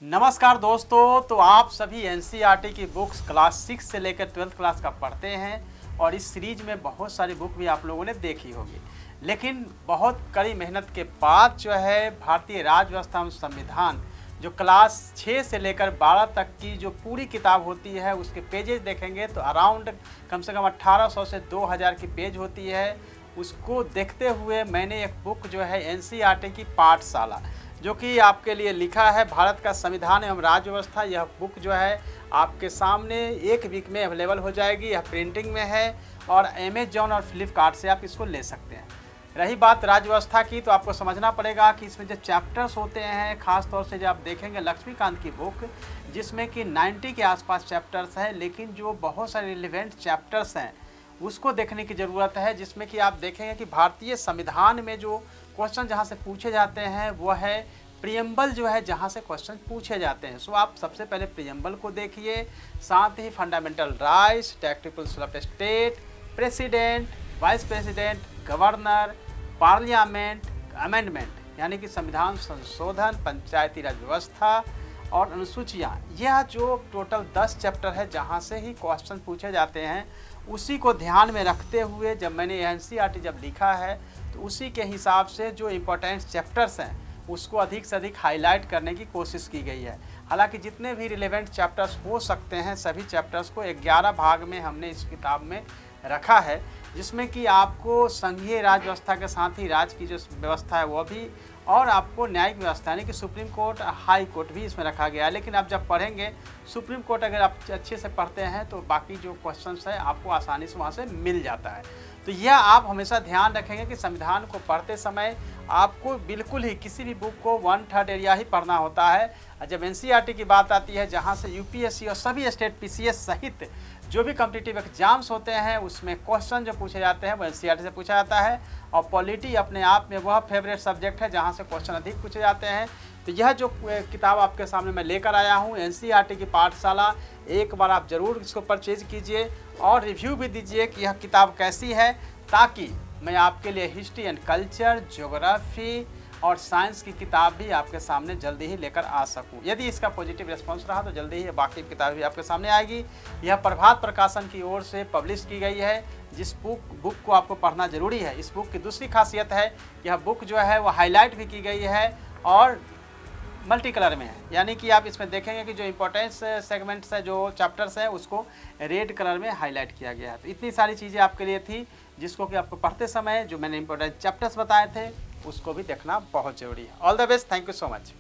नमस्कार दोस्तों, तो आप सभी एनसीईआरटी की बुक्स क्लास 6 से लेकर 12th क्लास का पढ़ते हैं और इस सीरीज में बहुत सारी बुक भी आप लोगों ने देखी होगी। लेकिन बहुत कड़ी मेहनत के बाद जो है भारतीय राज्य व्यवस्था एवं संविधान जो क्लास 6 से लेकर 12 तक की जो पूरी किताब होती है उसके पेजेस देखेंगे तो अराउंड कम से कम 1800 से 2000 की पेज होती है। उसको देखते हुए मैंने एक बुक जो है एनसीईआरटी की पाठशाला जो कि आपके लिए लिखा है भारत का संविधान एवं राज्य व्यवस्था। यह बुक जो है आपके सामने एक वीक में अवेलेबल हो जाएगी। यह प्रिंटिंग में है और अमेजॉन और फ्लिपकार्ट से आप इसको ले सकते हैं। रही बात राज्य व्यवस्था की, तो आपको समझना पड़ेगा कि इसमें जो चैप्टर्स होते हैं, ख़ास तौर से जब आप देखेंगे लक्ष्मीकांत की बुक जिसमें कि 90 के आसपास चैप्टर्स हैं, लेकिन जो बहुत सारे रिलेवेंट चैप्टर्स हैं उसको देखने की ज़रूरत है। जिसमें कि आप देखेंगे कि भारतीय संविधान में जो क्वेश्चन जहाँ से पूछे जाते हैं वो है प्रियम्बल जो है जहाँ से क्वेश्चन पूछे जाते हैं। सो आप सबसे पहले प्रियम्बल को देखिए, साथ ही fundamental rights, directive principle of state, president, vice president, governor, parliament, amendment यानी कि संविधान संशोधन, पंचायती राज व्यवस्था और अनुसूचियाँ, यह जो टोटल 10 चैप्टर है जहाँ से ही क्वेश्चन पूछे जाते हैं, उसी को ध्यान में रखते हुए जब मैंने एनसीईआरटी जब लिखा है तो उसी के हिसाब से जो इम्पोर्टेंट चैप्टर्स हैं उसको अधिक से अधिक हाईलाइट करने की कोशिश की गई है। हालांकि जितने भी रिलेवेंट चैप्टर्स हो सकते हैं सभी चैप्टर्स को 11 भाग में हमने इस किताब में रखा है, जिसमें कि आपको संघीय राज्य व्यवस्था के साथ ही राज्य की जो व्यवस्था है वो भी, और आपको न्यायिक व्यवस्था यानी कि सुप्रीम कोर्ट, हाई कोर्ट भी इसमें रखा गया है। लेकिन आप जब पढ़ेंगे सुप्रीम कोर्ट अगर आप अच्छे से पढ़ते हैं तो बाकी जो क्वेश्चंस है आपको आसानी से वहाँ से मिल जाता है। तो यह आप हमेशा ध्यान रखेंगे कि संविधान को पढ़ते समय आपको बिल्कुल ही किसी भी बुक को 1/3 एरिया ही पढ़ना होता है। जब एनसीईआरटी की बात आती है जहाँ से यूपीएससी और सभी स्टेट पीसीएस सहित जो भी कॉम्पिटिटिव एग्जाम्स होते हैं उसमें क्वेश्चन जो पूछे जाते हैं वो एनसीईआरटी से पूछा जाता है। और पॉलिटी अपने आप में वह फेवरेट सब्जेक्ट है जहाँ से क्वेश्चन अधिक पूछे जाते हैं। तो यह जो किताब आपके सामने मैं लेकर आया हूँ एनसीईआरटी की पाठशाला, एक बार आप ज़रूर इसको परचेज कीजिए और रिव्यू भी दीजिए कि यह किताब कैसी है, ताकि मैं आपके लिए हिस्ट्री एंड कल्चर, ज्योग्राफी और साइंस की किताब भी आपके सामने जल्दी ही लेकर आ सकूं। यदि इसका पॉजिटिव रिस्पांस रहा तो जल्दी ही बाकी किताब भी आपके सामने आएगी। यह प्रभात प्रकाशन की ओर से पब्लिश की गई है, जिस बुक को आपको पढ़ना ज़रूरी है। इस बुक की दूसरी खासियत है, यह बुक जो है वो हाईलाइट भी की गई है और मल्टी कलर में है, यानी कि आप इसमें देखेंगे कि जो इम्पोर्टेंस सेगमेंट्स है, जो चैप्टर्स हैं, उसको रेड कलर में हाईलाइट किया गया है। तो इतनी सारी चीज़ें आपके लिए थी जिसको कि आपको पढ़ते समय जो मैंने इम्पोर्टेंट चैप्टर्स बताए थे उसको भी देखना बहुत ज़रूरी है। All the best, thank you so much.